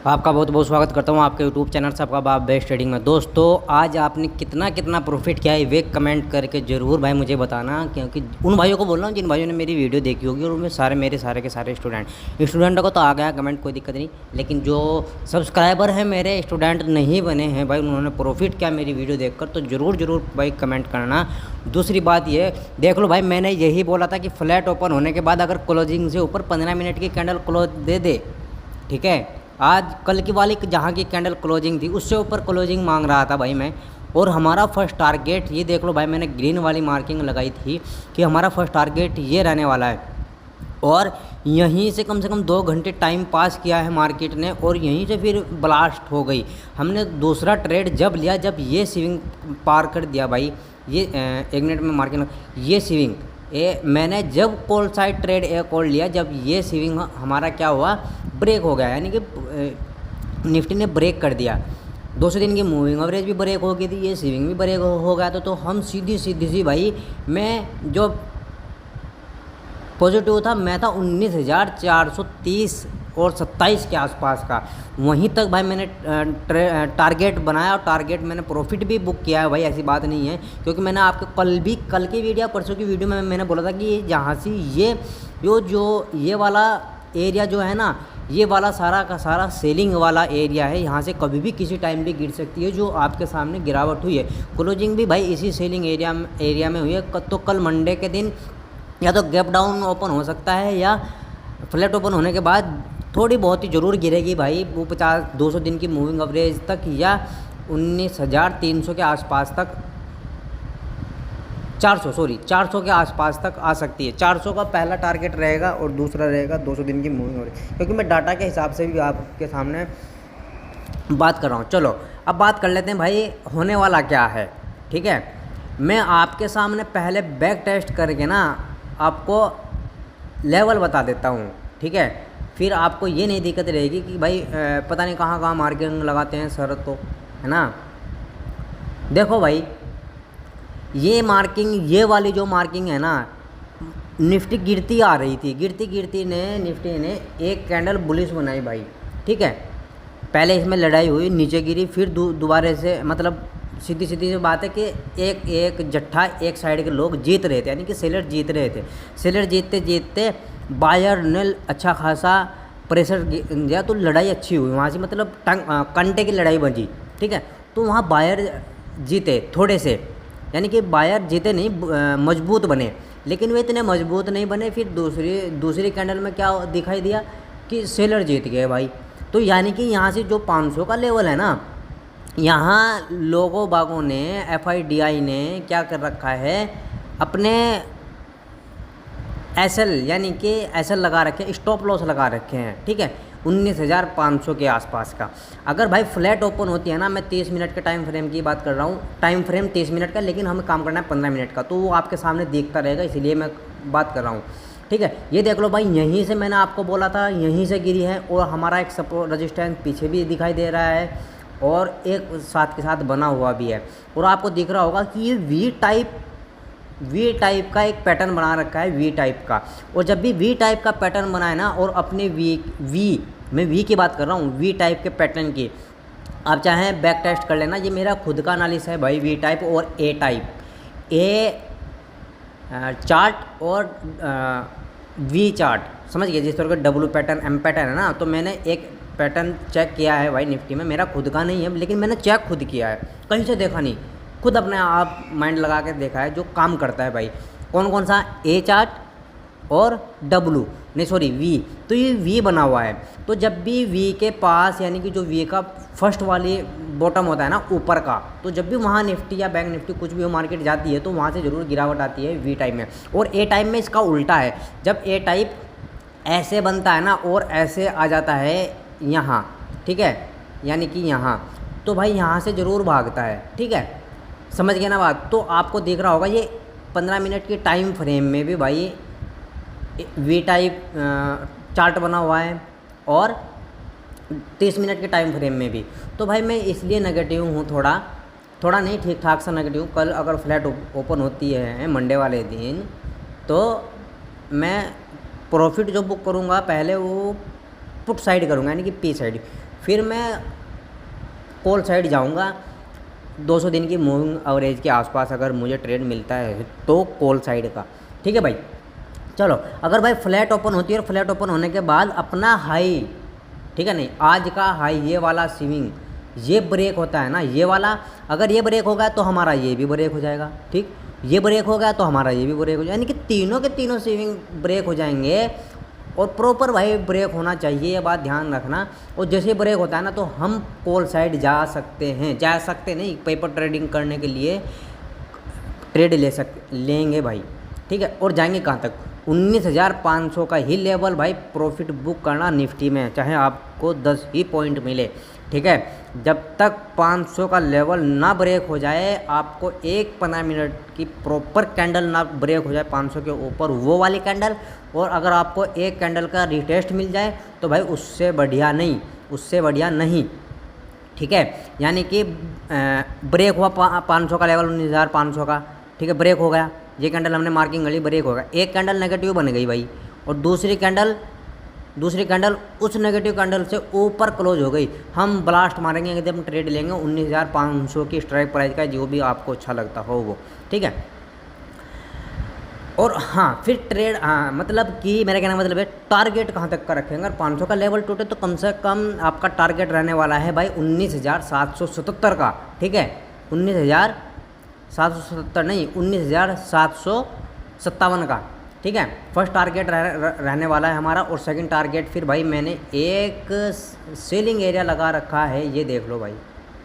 आपका बहुत बहुत स्वागत करता हूं आपके यूट्यूब चैनल से आपका बाप बेस्ट ट्रेडिंग में। दोस्तों आज आपने कितना कितना प्रॉफिट किया है वे कमेंट करके ज़रूर भाई मुझे बताना, क्योंकि उन भाइयों को बोल रहा हूं जिन भाइयों ने मेरी वीडियो देखी होगी और उनमें मेरे सारे के सारे स्टूडेंटों को तो आ गया कमेंट, कोई दिक्कत नहीं। लेकिन जो सब्सक्राइबर हैं मेरे, स्टूडेंट नहीं बने हैं भाई, उन्होंने प्रॉफिट किया मेरी वीडियो देख तो ज़रूर भाई कमेंट करना। दूसरी बात ये देख लो भाई, मैंने यही बोला था कि फ्लैट ओपन होने के बाद अगर क्लोजिंग से ऊपर 15 मिनट की कैंडल क्लोज दे, ठीक है। आज कल की वाली जहाँ की कैंडल क्लोजिंग थी उससे ऊपर क्लोजिंग मांग रहा था भाई मैं, और हमारा फर्स्ट टारगेट ये देख लो भाई, मैंने ग्रीन वाली मार्किंग लगाई थी कि हमारा फर्स्ट टारगेट ये रहने वाला है। और यहीं से कम 2 घंटे टाइम पास किया है मार्केट ने, और यहीं से फिर ब्लास्ट हो गई। हमने दूसरा ट्रेड जब लिया, जब ये स्विंग पार कर दिया भाई, ये 1 मिनट में मार्केट ये स्विंग मैंने जब कॉल साइड ट्रेड कॉल लिया, जब ये स्विंग हमारा क्या हुआ, ब्रेक हो गया, यानी कि निफ्टी ने ब्रेक कर दिया। 200 दिन की मूविंग एवरेज भी ब्रेक हो गई थी, ये स्विंग भी ब्रेक हो गया। तो हम सीधी सी भाई, मैं जो पॉजिटिव था मैं था 19,430 और 27 के आसपास का, वहीं तक भाई मैंने टारगेट बनाया, और टारगेट मैंने प्रॉफिट भी बुक किया है भाई, ऐसी बात नहीं है। क्योंकि मैंने आपको कल की वीडियो, परसों की वीडियो में मैंने बोला था कि जहाँ से ये वाला एरिया जो है ना, ये वाला सारा का सारा सेलिंग वाला एरिया है, यहाँ से कभी भी किसी टाइम भी गिर सकती है। जो आपके सामने गिरावट हुई है, क्लोजिंग भी भाई इसी सेलिंग एरिया में हुई है। तो कल मंडे के दिन या तो गैप डाउन ओपन हो सकता है, या फ्लैट ओपन होने के बाद थोड़ी बहुत ही ज़रूर गिरेगी भाई, वो 200 दिन की मूविंग एवरेज तक, या 19,300 के आसपास तक, 400 के आसपास तक आ सकती है। 400 का पहला टारगेट रहेगा और दूसरा रहेगा 200 दिन की मूविंग एवरेज, क्योंकि मैं डाटा के हिसाब से भी आपके सामने बात कर रहा हूँ। चलो अब बात कर लेते हैं भाई होने वाला क्या है, ठीक है। मैं आपके सामने पहले बैक टेस्ट करके ना आपको लेवल बता देता हूँ, ठीक है। फिर आपको ये नहीं दिक्कत रहेगी कि भाई पता नहीं कहाँ मार्किंग लगाते हैं सर, तो है ना। देखो भाई, ये मार्किंग, ये वाली जो मार्किंग है ना, निफ्टी गिरती आ रही थी, गिरती निफ्टी ने एक कैंडल बुलिश बनाई भाई, ठीक है। पहले इसमें लड़ाई हुई, नीचे गिरी, फिर दोबारा से, मतलब सीधी सी बात है कि एक जट्ठा एक साइड के लोग जीत रहे थे, यानी कि सेलर जीत रहे थे। सेलर जीतते बायर ने अच्छा खासा प्रेशर दिया, तो लड़ाई अच्छी हुई वहाँ से, मतलब कंटे की लड़ाई बची, ठीक है। तो वहाँ बायर जीते थोड़े से, यानी कि बायर जीते नहीं, मजबूत बने, लेकिन वे इतने मजबूत नहीं बने। फिर दूसरी कैंडल में क्या दिखाई दिया कि सेलर जीत गए भाई। तो यानी कि यहाँ से जो 500 का लेवल है ना, यहाँ लोगों बागों ने, FIDI ने क्या कर रखा है, अपने SL यानी कि SL लगा रखे हैं, स्टॉप लॉस लगा रखे हैं, ठीक है, 19,500 के आसपास का। अगर भाई फ्लैट ओपन होती है ना, मैं 30 मिनट के टाइम फ्रेम की बात कर रहा हूँ, टाइम फ्रेम 30 मिनट का, लेकिन हमें काम करना है 15 मिनट का, तो वो आपके सामने दिखता रहेगा, इसीलिए मैं बात कर रहा हूँ, ठीक है। ये देख लो भाई, यहीं से मैंने आपको बोला था, यहीं से गिरी है, और हमारा एक सपोर्ट रेजिस्टेंस पीछे भी दिखाई दे रहा है, और एक साथ के साथ बना हुआ भी है। और आपको दिख रहा होगा कि ये वी टाइप का एक पैटर्न बना रखा है, वी टाइप का। और जब भी वी टाइप का पैटर्न बनाए ना, और अपने मैं वी की बात कर रहा हूँ, वी टाइप के पैटर्न की, आप चाहें बैक टेस्ट कर लेना, ये मेरा खुद का एनालिसिस है भाई, वी टाइप और ए टाइप, ए चार्ट और वी चार्ट, समझ गए, जिस तरह का W पैटर्न, M पैटर्न है ना। तो मैंने एक पैटर्न चेक किया है भाई निफ्टी में, मेरा खुद का नहीं है, लेकिन मैंने चेक खुद किया है, कहीं से देखा नहीं, खुद अपने आप माइंड लगा के देखा है, जो काम करता है भाई। कौन सा, ए चार्ट और वी, तो ये वी बना हुआ है। तो जब भी वी के पास, यानी कि जो वी का फर्स्ट वाली बॉटम होता है ना ऊपर का, तो जब भी वहाँ निफ्टी या बैंक निफ्टी कुछ भी हो मार्केट जाती है, तो वहाँ से ज़रूर गिरावट आती है वी टाइप में। और ए टाइप में इसका उल्टा है, जब ए टाइप ऐसे बनता है ना और ऐसे आ जाता है यहाँ, ठीक है, यानी कि यहाँ, तो भाई यहाँ से ज़रूर भागता है, ठीक है, समझ गए ना बात। तो आपको दिख रहा होगा ये 15 मिनट के टाइम फ्रेम में भी भाई वी टाइप चार्ट बना हुआ है, और 30 मिनट के टाइम फ्रेम में भी। तो भाई मैं इसलिए नेगेटिव हूँ, थोड़ा नहीं, ठीक ठाक सा नेगेटिव। कल अगर फ्लैट ओपन होती है मंडे वाले दिन, तो मैं प्रॉफिट जो बुक करूँगा पहले वो पुट साइड करूँगा, यानी कि पी साइड, फिर मैं कॉल साइड जाऊंगा 200 दिन की मूविंग एवरेज के आसपास अगर मुझे ट्रेड मिलता है तो कॉल साइड का। ठीक है भाई, चलो अगर भाई फ्लैट ओपन होती है और फ्लैट ओपन होने के बाद अपना हाई, ठीक है नहीं, आज का हाई ये वाला स्विंग ये ब्रेक होता है ना, ये वाला अगर ये ब्रेक हो गया तो हमारा ये भी ब्रेक हो जाएगा। ठीक, ये ब्रेक हो गया तो हमारा ये भी ब्रेक हो जाएगा, यानी कि तीनों के तीनों स्विंग ब्रेक हो जाएंगे। और प्रॉपर भाई ब्रेक होना चाहिए, ये बात ध्यान रखना। और जैसे ब्रेक होता है ना तो हम कॉल साइड जा सकते हैं, जा सकते नहीं, पेपर ट्रेडिंग करने के लिए ट्रेड लेंगे भाई। ठीक है, और जाएंगे कहाँ तक, 19,500 का ही लेवल भाई प्रॉफिट बुक करना निफ्टी में, चाहे आपको 10 ही पॉइंट मिले। ठीक है, जब तक 500 का लेवल ना ब्रेक हो जाए, आपको एक 15 मिनट की प्रॉपर कैंडल ना ब्रेक हो जाए 500 के ऊपर, वो वाली कैंडल, और अगर आपको एक कैंडल का रिटेस्ट मिल जाए तो भाई उससे बढ़िया नहीं, उससे बढ़िया नहीं। ठीक है, यानी कि ब्रेक हुआ 500 का लेवल, 19,500 का, ठीक है, ब्रेक हो गया, ये कैंडल हमने मार्किंग कर ली, ब्रेक हो गया, एक कैंडल नेगेटिव बन गई भाई, और दूसरी कैंडल उस नेगेटिव कैंडल से ऊपर क्लोज हो गई, हम ब्लास्ट मारेंगे, एकदम ट्रेड लेंगे 19,500 की स्ट्राइक प्राइस का, जो भी आपको अच्छा लगता हो वो। ठीक है, और हाँ फिर ट्रेड, हाँ मतलब कि मेरा कहना मतलब है टारगेट कहाँ तक का रखेंगे। अगर 500 का लेवल टूटे तो कम से कम आपका टारगेट रहने वाला है भाई 19,777 का। ठीक है, 19,777 नहीं, 19,757 का। ठीक है, फर्स्ट टारगेट रहने वाला है हमारा। और सेकंड टारगेट फिर भाई मैंने एक सेलिंग एरिया लगा रखा है, ये देख लो भाई,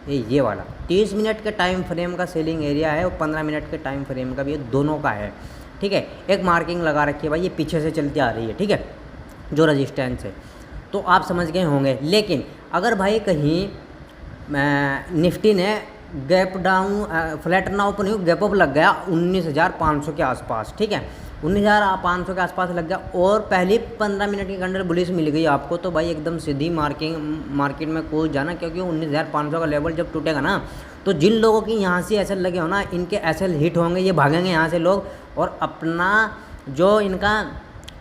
ये वाला 30 मिनट के टाइम फ्रेम का सेलिंग एरिया है और 15 मिनट के टाइम फ्रेम का भी, दोनों का है। ठीक है, एक मार्किंग लगा रखी है भाई, ये पीछे से चलती आ रही है। ठीक है, जो रजिस्टेंस है, तो आप समझ गए होंगे। लेकिन अगर भाई कहीं निफ्टी ने गैप डाउन, फ्लैट ना ओपन हुई, गैप अप लग गया 19,500 के आसपास, ठीक है, 19,500 के आसपास लग गया, और पहली 15 मिनट की कैंडल बुलिश मिल गई आपको, तो भाई एकदम सीधी मार्केट में कूद जाना, क्योंकि 19,500 का लेवल जब टूटेगा ना, तो जिन लोगों की यहाँ से एसएल लगे हो ना, इनके एसएल हिट होंगे, ये भागेंगे यहाँ से लोग, और अपना जो इनका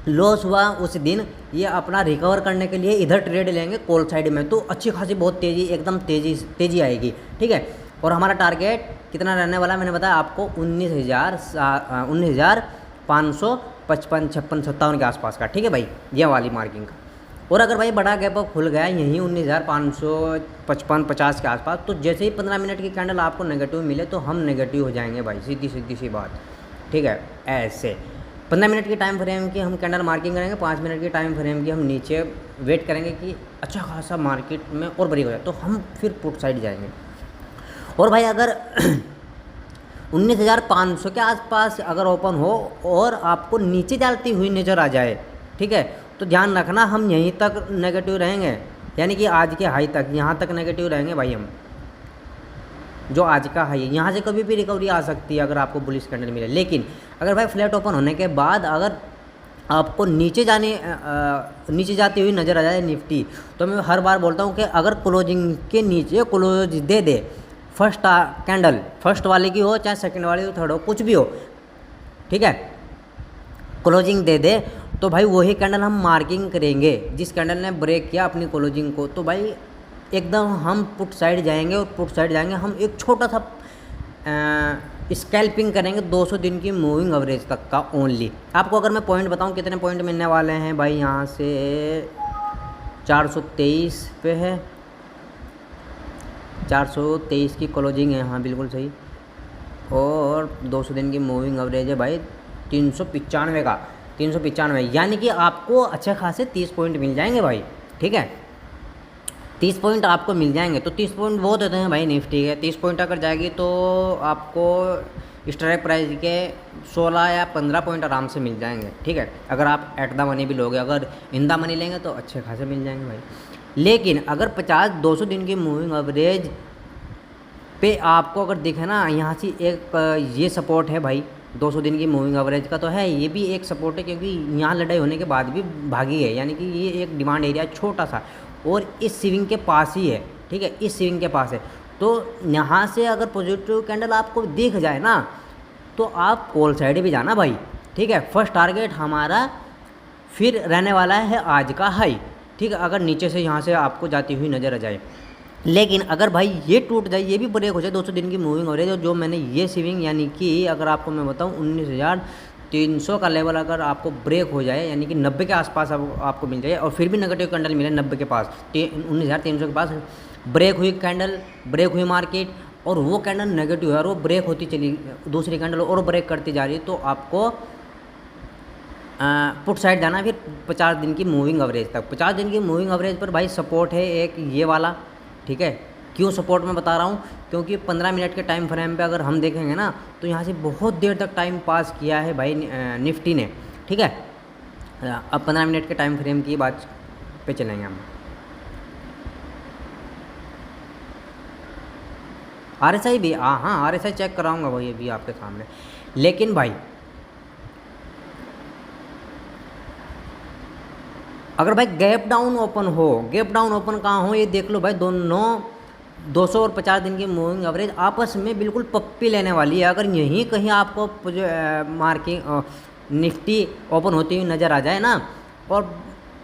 लॉस हुआ उस दिन, ये अपना रिकवर करने के लिए इधर ट्रेड लेंगे कॉल साइड में, तो अच्छी खासी बहुत तेज़ी, एकदम तेज़ी आएगी। ठीक है, और हमारा टारगेट कितना रहने वाला है, मैंने बताया आपको 19,555, 56, 57 के आसपास का। ठीक है भाई, ये वाली मार्किंग का। और अगर भाई बड़ा गैप खुल गया यहीं 19,555, 50 के आसपास, तो जैसे ही 15 मिनट की कैंडल आपको नेगेटिव मिले तो हम नेगेटिव हो जाएंगे भाई, सीधी सी बात। ठीक है, ऐसे 15 मिनट की टाइम फ्रेम की हम कैंडल मार्किंग करेंगे, 5 मिनट की टाइम फ्रेम की हम नीचे वेट करेंगे कि अच्छा खासा मार्केट में और ब्रेक हो जाए, तो हम फिर पुट साइड जाएंगे। और भाई अगर 19,500 के आसपास अगर ओपन हो और आपको नीचे जाती हुई नज़र आ जाए, ठीक है, तो ध्यान रखना हम यहीं तक नेगेटिव रहेंगे, यानी कि आज के हाई तक, यहाँ तक नेगेटिव रहेंगे भाई हम, जो आज का हाई है। यहाँ से कभी भी रिकवरी आ सकती है अगर आपको बुलिश कैंडल मिले। लेकिन अगर भाई फ्लैट ओपन होने के बाद अगर आपको नीचे जाती हुई नज़र आ जाए निफ्टी, तो मैं हर बार बोलता हूँ कि अगर क्लोजिंग के नीचे क्लोज दे दे, फर्स्ट कैंडल, फर्स्ट वाले की हो चाहे सेकंड वाली हो, थर्ड हो, कुछ भी हो, ठीक है, क्लोजिंग दे दे, तो भाई वही कैंडल हम मार्किंग करेंगे जिस कैंडल ने ब्रेक किया अपनी क्लोजिंग को, तो भाई एकदम हम पुट साइड जाएंगे। और पुट साइड जाएंगे हम एक छोटा सा स्कैल्पिंग करेंगे 200 दिन की मूविंग एवरेज तक का ओनली। आपको अगर मैं पॉइंट बताऊं कितने पॉइंट मिलने वाले हैं भाई, यहाँ से 423 पे है, 423 की क्लोजिंग है, हाँ बिल्कुल सही, और 200 दिन की मूविंग एवरेज है भाई 395 का, 395, यानी कि आपको अच्छे खासे 30 पॉइंट मिल जाएंगे भाई। ठीक है, 30 पॉइंट आपको मिल जाएंगे, तो 30 पॉइंट बहुत देते हैं भाई निफ्टी के। 30 पॉइंट अगर जाएगी तो आपको स्ट्राइक प्राइस के 16 या 15 पॉइंट आराम से मिल जाएंगे। ठीक है, अगर आप एट द मनी भी लोगे, अगर इन द मनी लेंगे तो अच्छे खासे मिल जाएंगे भाई। लेकिन अगर 200 दिन की मूविंग एवरेज पे आपको अगर दिखे ना, यहाँ से एक ये सपोर्ट है भाई 200 दिन की मूविंग एवरेज का, तो है ये भी एक सपोर्ट है, क्योंकि यहाँ लड़ाई होने के बाद भी भागी है, यानी कि ये एक डिमांड एरिया छोटा सा और इस स्विंग के पास ही है। ठीक है, इस स्विंग के पास है, तो यहाँ से अगर पॉजिटिव कैंडल आपको दिख जाए ना, तो आप कॉल साइड भी जाना भाई। ठीक है, फर्स्ट टारगेट हमारा फिर रहने वाला है आज का हाई। ठीक है, अगर नीचे से यहाँ से आपको जाती हुई नज़र आ जाए। लेकिन अगर भाई ये टूट जाए, ये भी ब्रेक हो जाए 200 दिन की मूविंग एवरेज, और जो मैंने ये स्विंग यानी कि अगर आपको मैं बताऊँ 19,300 का लेवल अगर आपको ब्रेक हो जाए, यानी कि 90 के आसपास आपको मिल जाए, और फिर भी नेगेटिव कैंडल मिले 90 के पास, 19,300 के पास ब्रेक हुई कैंडल, ब्रेक हुई मार्केट, और वो कैंडल नेगेटिव है और वो ब्रेक होती चली, दूसरी कैंडल और ब्रेक करती जा रही है, तो आपको पुट साइड जाना फिर 50 दिन की मूविंग एवरेज तक। 50 दिन की मूविंग एवरेज पर भाई सपोर्ट है एक ये वाला, ठीक है। क्यों सपोर्ट मैं बता रहा हूँ, क्योंकि 15 मिनट के टाइम फ्रेम पे अगर हम देखेंगे ना, तो यहाँ से बहुत देर तक टाइम पास किया है भाई निफ्टी ने, ठीक है। अब 15 मिनट के टाइम फ्रेम की बात पे चलेंगे हम। RSI भी, हाँ RSI चेक कराऊंगा भाई अभी आपके सामने। लेकिन भाई अगर भाई गैप डाउन ओपन हो, गैप डाउन ओपन कहाँ हो ये देख लो भाई, दोनों 200 और 50 दिन की मूविंग एवरेज आपस में बिल्कुल पप्पी लेने वाली है। अगर यहीं कहीं आपको जो मार्किंग निफ्टी ओपन होती हुई नज़र आ जाए ना, और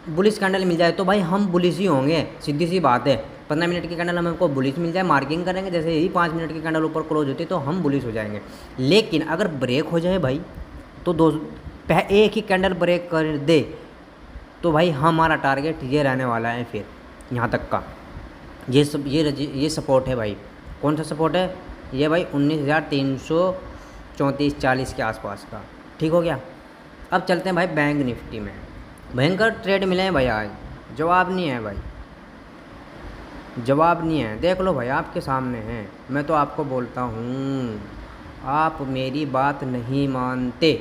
बुलिश कैंडल मिल जाए, तो भाई हम बुलिश ही होंगे, सीधी सी बात है। 15 मिनट की कैंडल हमको बुलिश मिल जाए, मार्किंग करेंगे, जैसे ही 5 मिनट की कैंडल ऊपर क्लोज होती है तो हम बुलिश हो जाएंगे। लेकिन अगर ब्रेक हो जाए भाई, तो एक ही कैंडल ब्रेक कर दे, तो भाई हमारा टारगेट ये रहने वाला है फिर यहाँ तक का। ये सपोर्ट है भाई। कौन सा सपोर्ट है ये भाई? 19,334-40 के आसपास का, ठीक हो गया। अब चलते हैं भाई बैंक निफ्टी में। भयंकर ट्रेड मिले हैं भाई आज, जवाब नहीं है भाई, जवाब नहीं है। देख लो भाई आपके सामने हैं, मैं तो आपको बोलता हूँ, आप मेरी बात नहीं मानते,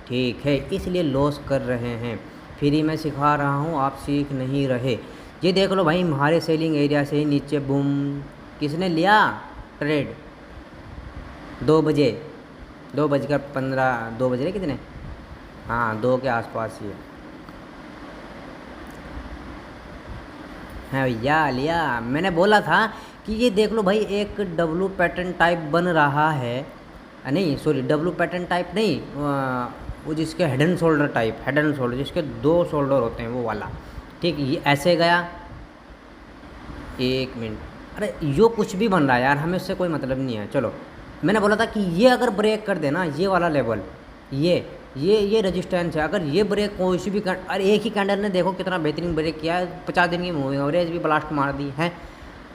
ठीक है, इसलिए लॉस कर रहे हैं। फ्री में सिखा रहा हूँ, आप सीख नहीं रहे। ये देख लो भाई, हमारे सेलिंग एरिया से ही नीचे बूम, किसने लिया ट्रेड? 2 बजे, 2:15, 2 बज रहे कितने, हाँ 2 के आसपास ही है भैया, लिया। मैंने बोला था कि ये देख लो भाई, एक डब्लू पैटर्न टाइप बन रहा है, नहीं सॉरी, डब्लू पैटर्न टाइप नहीं, वो जिसके head and shoulder type, head and shoulder जिसके 2 शोल्डर होते हैं वो वाला, ठीक। ये ऐसे गया, 1 मिनट, अरे यो कुछ भी बन रहा है यार, हमें उससे कोई मतलब नहीं है। चलो, मैंने बोला था कि ये अगर ब्रेक कर देना, ये वाला लेवल, ये रेजिस्टेंस है, अगर ये ब्रेक कोई सी भी अरे एक ही कैंडल ने देखो कितना बेहतरीन ब्रेक किया है, 50 दिन की मूविंग एवरेज भी ब्लास्ट मार दी है।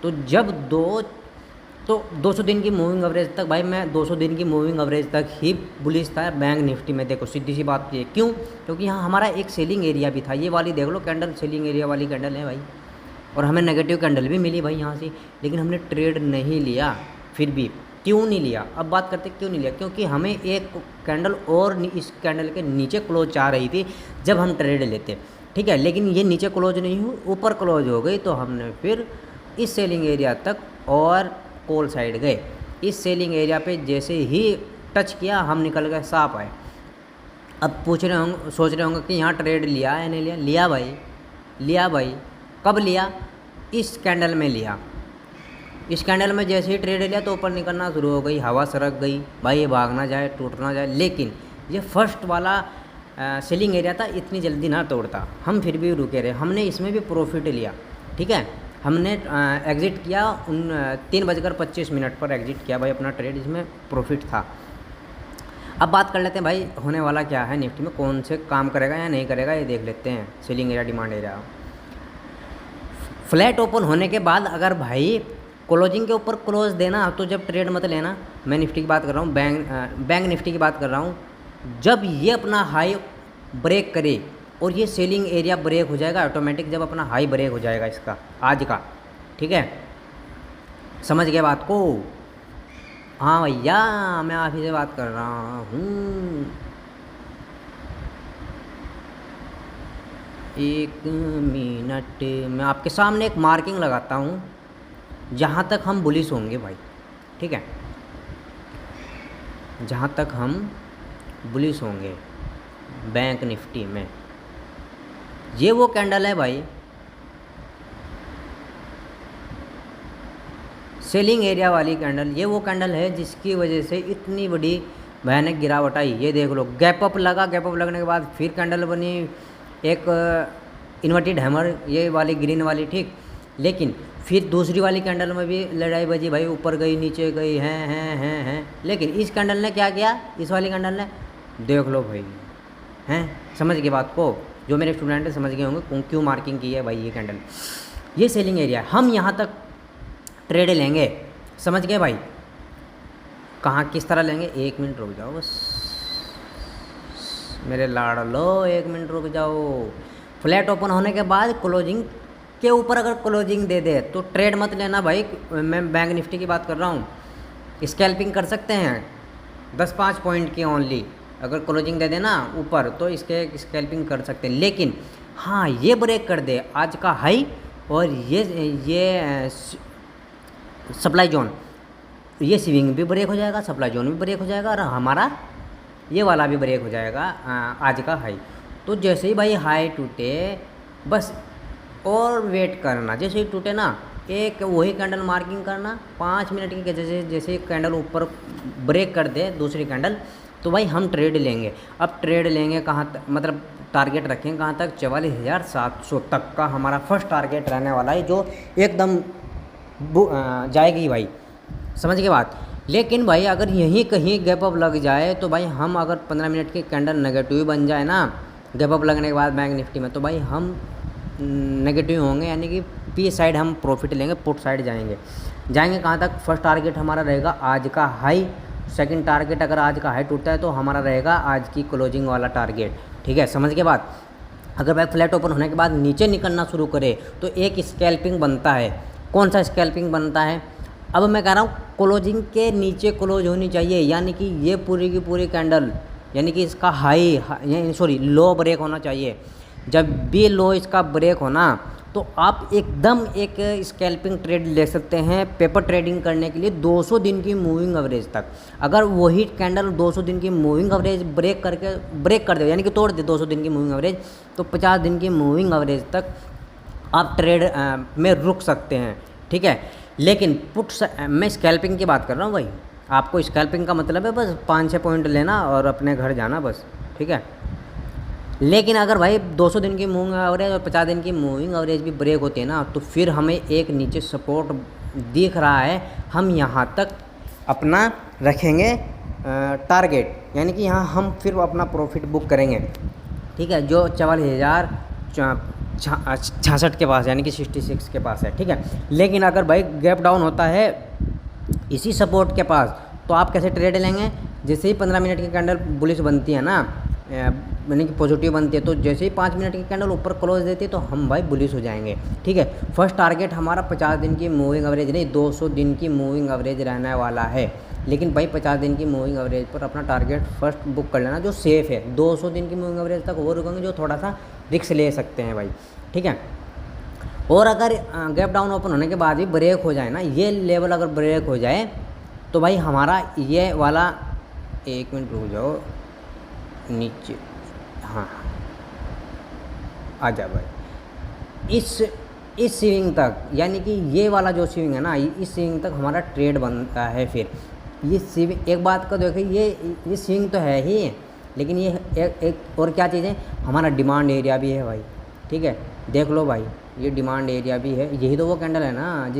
तो जब 200 दिन की मूविंग एवरेज तक भाई, मैं 200 दिन की मूविंग एवरेज तक ही बुलिश था बैंक निफ्टी में। देखो सीधी सी बात ये, क्यों? क्योंकि यहाँ हमारा एक सेलिंग एरिया भी था, ये वाली देख लो कैंडल, सेलिंग एरिया वाली कैंडल है भाई, और हमें नेगेटिव कैंडल भी मिली भाई यहाँ से, लेकिन हमने ट्रेड नहीं लिया। फिर भी क्यों नहीं लिया? अब बात करते क्यों नहीं लिया, क्योंकि हमें एक कैंडल और इस कैंडल के नीचे क्लोज आ रही थी जब हम ट्रेड लेते, ठीक है। लेकिन ये नीचे क्लोज नहीं हुई, ऊपर क्लोज हो गई, तो हमने फिर इस सेलिंग एरिया तक और कॉल साइड गए। इस सेलिंग एरिया पे जैसे ही टच किया, हम निकल गए, साफ आए। अब पूछ रहे होंगे, सोच रहे होंगे कि यहाँ ट्रेड लिया है नहीं लिया? लिया भाई, लिया भाई। कब लिया? इस कैंडल में लिया। इस कैंडल में जैसे ही ट्रेड लिया तो ऊपर निकलना शुरू हो गई, हवा सरक गई भाई, ये भाग ना जाए, टूट ना जाए। लेकिन ये फर्स्ट वाला सेलिंग एरिया था, इतनी जल्दी ना तोड़ता, हम फिर भी रुके रहे। हमने इसमें भी प्रॉफिट लिया, ठीक है। हमने एग्ज़िट किया 3:25 पर एग्ज़िट किया भाई अपना ट्रेड, इसमें प्रॉफिट था। अब बात कर लेते हैं भाई होने वाला क्या है निफ्टी में, कौन से काम करेगा या नहीं करेगा, ये देख लेते हैं। Selling area, demand area, flat open होने के बाद अगर भाई क्लोजिंग के ऊपर क्लोज देना, तो जब ट्रेड मत लेना। मैं निफ्टी की बात कर रहा हूँ, बैंक निफ्टी की बात कर रहा हूँ। जब ये अपना हाई ब्रेक करे, और ये सेलिंग एरिया ब्रेक हो जाएगा ऑटोमेटिक, जब अपना हाई ब्रेक हो जाएगा इसका आज का, ठीक है, समझ गए बात को? हाँ भैया, मैं आप ही से बात कर रहा हूँ। 1 मिनट, मैं आपके सामने एक मार्किंग लगाता हूँ जहाँ तक हम बुलिश होंगे भाई, ठीक है, जहाँ तक हम बुलिश होंगे बैंक निफ्टी में। ये वो कैंडल है भाई, सेलिंग एरिया वाली कैंडल। ये वो कैंडल है जिसकी वजह से इतनी बड़ी भयानक गिरावट आई। ये देख लो, गैप अप लगा, गैप अप लगने के बाद फिर कैंडल बनी, एक इन्वर्टेड हैमर, ये वाली ग्रीन वाली, ठीक। लेकिन फिर दूसरी वाली कैंडल में भी लड़ाई बजी भाई, ऊपर गई नीचे गई, हैं। लेकिन इस कैंडल ने क्या किया, इस वाली कैंडल ने, देख लो भाई, हैं, समझ गए बात को, जो मेरे स्टूडेंट समझ गए होंगे क्यों मार्किंग की है भाई ये कैंडल। ये सेलिंग एरिया है, हम यहाँ तक ट्रेड लेंगे, समझ गए भाई। कहाँ किस तरह लेंगे, 1 मिनट रुक जाओ बस मेरे लाडलो, 1 मिनट रुक जाओ। फ्लैट ओपन होने के बाद क्लोजिंग के ऊपर अगर क्लोजिंग दे दे तो ट्रेड मत लेना भाई। मैं बैंक निफ्टी की बात कर रहा हूँ, स्कैल्पिंग कर सकते हैं 10-5 पॉइंट की ओनली, अगर क्लोजिंग दे देना ऊपर तो इसके स्कैल्पिंग कर सकते हैं। लेकिन हाँ, ये ब्रेक कर दे आज का हाई और ये सप्लाई जोन, ये स्विंग भी ब्रेक हो जाएगा, सप्लाई जोन भी ब्रेक हो जाएगा और हमारा ये वाला भी ब्रेक हो जाएगा आज का हाई। तो जैसे ही भाई हाई टूटे बस और वेट करना, जैसे ही टूटे ना एक वही कैंडल मार्किंग करना 5 मिनट की, जैसे कैंडल ऊपर ब्रेक कर दे दूसरी कैंडल, तो भाई हम ट्रेड लेंगे। अब ट्रेड लेंगे कहाँ तक, मतलब टारगेट रखेंगे कहाँ तक, 44,700 तक का हमारा फर्स्ट टारगेट रहने वाला है, जो एकदम जाएगी भाई, समझ गए बात। लेकिन भाई अगर यहीं कहीं गैप अप लग जाए तो भाई हम, अगर 15 मिनट की कैंडल नेगेटिव बन जाए ना गैप अप लगने के बाद बैंक निफ्टी में, तो भाई हम नेगेटिव होंगे, यानी कि पी साइड हम प्रॉफिट लेंगे, पुट साइड जाएंगे कहाँ तक, फर्स्ट टारगेट हमारा रहेगा आज का हाई, सेकंड टारगेट अगर आज का हाई टूटता है तो हमारा रहेगा आज की क्लोजिंग वाला टारगेट, ठीक है, समझ के बात। अगर भाई फ्लैट ओपन होने के बाद नीचे निकलना शुरू करे तो एक स्कैल्पिंग बनता है। कौन सा स्कैल्पिंग बनता है, अब मैं कह रहा हूँ क्लोजिंग के नीचे क्लोज होनी चाहिए, यानी कि ये पूरी की पूरी कैंडल, यानी कि इसका लो ब्रेक होना चाहिए। जब भी लो इसका ब्रेक होना तो आप एकदम एक स्कैल्पिंग ट्रेड ले सकते हैं पेपर ट्रेडिंग करने के लिए 200 दिन की मूविंग एवरेज तक। अगर वही कैंडल 200 दिन की मूविंग एवरेज ब्रेक कर दे, यानी कि तोड़ दे 200 दिन की मूविंग एवरेज, तो 50 दिन की मूविंग एवरेज तक आप ट्रेड में रुक सकते हैं, ठीक है। लेकिन मैं स्कैल्पिंग की बात कर रहा हूँ भाई, आपको स्कैल्पिंग का मतलब है बस 5-6 पॉइंट लेना और अपने घर जाना बस, ठीक है। लेकिन अगर भाई 200 दिन की मूविंग एवरेज और 50 दिन की मूविंग एवरेज भी ब्रेक होती है ना, तो फिर हमें एक नीचे सपोर्ट दिख रहा है, हम यहाँ तक अपना रखेंगे टारगेट, यानी कि यहाँ हम फिर अपना प्रॉफिट बुक करेंगे, ठीक है, जो 44,066 के पास, यानी कि 66 के पास है, ठीक है। लेकिन अगर भाई गैप डाउन होता है इसी सपोर्ट के पास, तो आप कैसे ट्रेड लेंगे, जैसे ही 15 मिनट की कैंडल बुलिश बनती है ना, यानी कि पॉजिटिव बनती है, तो जैसे ही 5 मिनट की कैंडल ऊपर क्लोज देती है तो हम भाई बुलिश हो जाएंगे, ठीक है। फर्स्ट टारगेट हमारा 50 दिन की मूविंग एवरेज नहीं, 200 दिन की मूविंग एवरेज रहने वाला है। लेकिन भाई 50 दिन की मूविंग एवरेज पर अपना टारगेट फर्स्ट बुक कर लेना, जो सेफ़ है। 200 दिन की मूविंग एवरेज तक वो रुकेंगे जो थोड़ा सा रिस्क ले सकते हैं भाई, ठीक है। और अगर गैप डाउन ओपन होने के बाद भी ब्रेक हो जाए ना, ये लेवल अगर ब्रेक हो जाए तो भाई हमारा ये वाला, 1 मिनट रुक जाओ नीचे, हाँ आ जा भाई, इस स्विंग तक, यानी कि ये वाला जो स्विंग है ना, इस स्विंग तक हमारा ट्रेड बनता है। फिर ये स्विंग, एक बात को देखिए, ये स्विंग तो है ही, लेकिन ये एक और क्या चीज़ है, हमारा डिमांड एरिया भी है भाई, ठीक है। देख लो भाई, ये डिमांड एरिया भी है, यही तो वो कैंडल है ना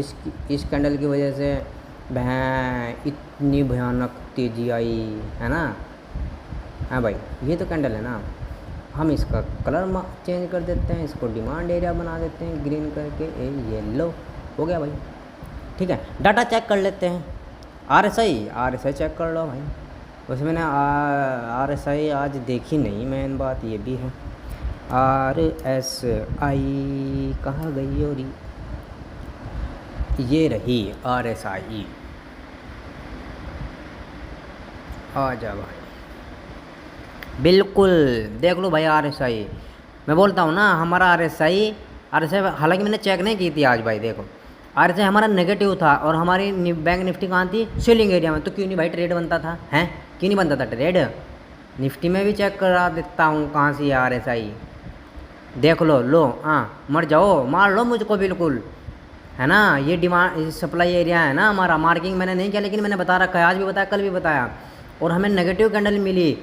इस कैंडल की वजह से इतनी भयानक तेज़ी आई है ना, हाँ भाई, ये तो कैंडल है ना। हम इसका कलर चेंज कर देते हैं, इसको डिमांड एरिया बना देते हैं ग्रीन करके, येलो हो गया भाई, ठीक है। डाटा चेक कर लेते हैं, RSI चेक कर लो भाई। वैसे मैंने RSI आज देखी नहीं, मेन बात ये भी है। RSI कहाँ गई और ये रही RSI, आ जा भाई, बिल्कुल देख लो भाई RSI। मैं बोलता हूँ ना, हमारा RSI हालांकि मैंने चेक नहीं की थी आज भाई, देखो RSI हमारा नेगेटिव था और हमारी बैंक निफ्टी कहाँ थी, सेलिंग एरिया में, तो क्यों नहीं भाई ट्रेड बनता था, हैं क्यों नहीं बनता था ट्रेड। निफ्टी में भी चेक करा देता हूँ कहाँ से RSI, देख लो हाँ, मर जाओ, मार लो मुझको बिल्कुल, है ना। ये डिमांड सप्लाई एरिया है ना हमारा, मार्किंग मैंने नहीं किया लेकिन मैंने बता रखा है, आज भी बताया कल भी बताया, और हमें नेगेटिव कैंडल मिली,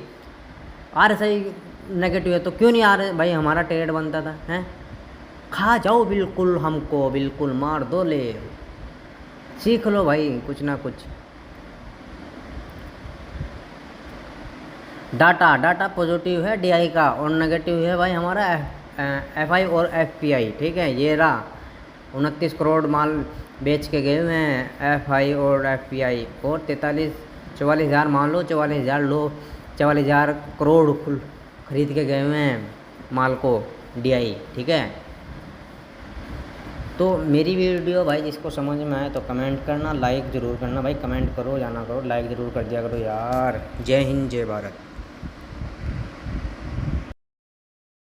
RSI नेगेटिव है, तो क्यों नहीं भाई हमारा ट्रेड बनता था, हैं खा जाओ बिल्कुल, हमको बिल्कुल मार दो ले, सीख लो भाई कुछ ना कुछ। डाटा डाटा पॉजिटिव है DI का और नेगेटिव है भाई हमारा FI और FPI। ठीक है, ये रहा 29 करोड़ माल बेच के गए हुए हैं FI और FPI, और 44,000 मान लो, 44,000 लो, 44,000 करोड़ खरीद के गए हुए हैं माल को DI। ठीक है, तो मेरी वीडियो भाई जिसको समझ में आए तो कमेंट करना, लाइक ज़रूर करना भाई, कमेंट करो या ना करो, लाइक ज़रूर कर दिया करो यार। जय हिंद, जय भारत।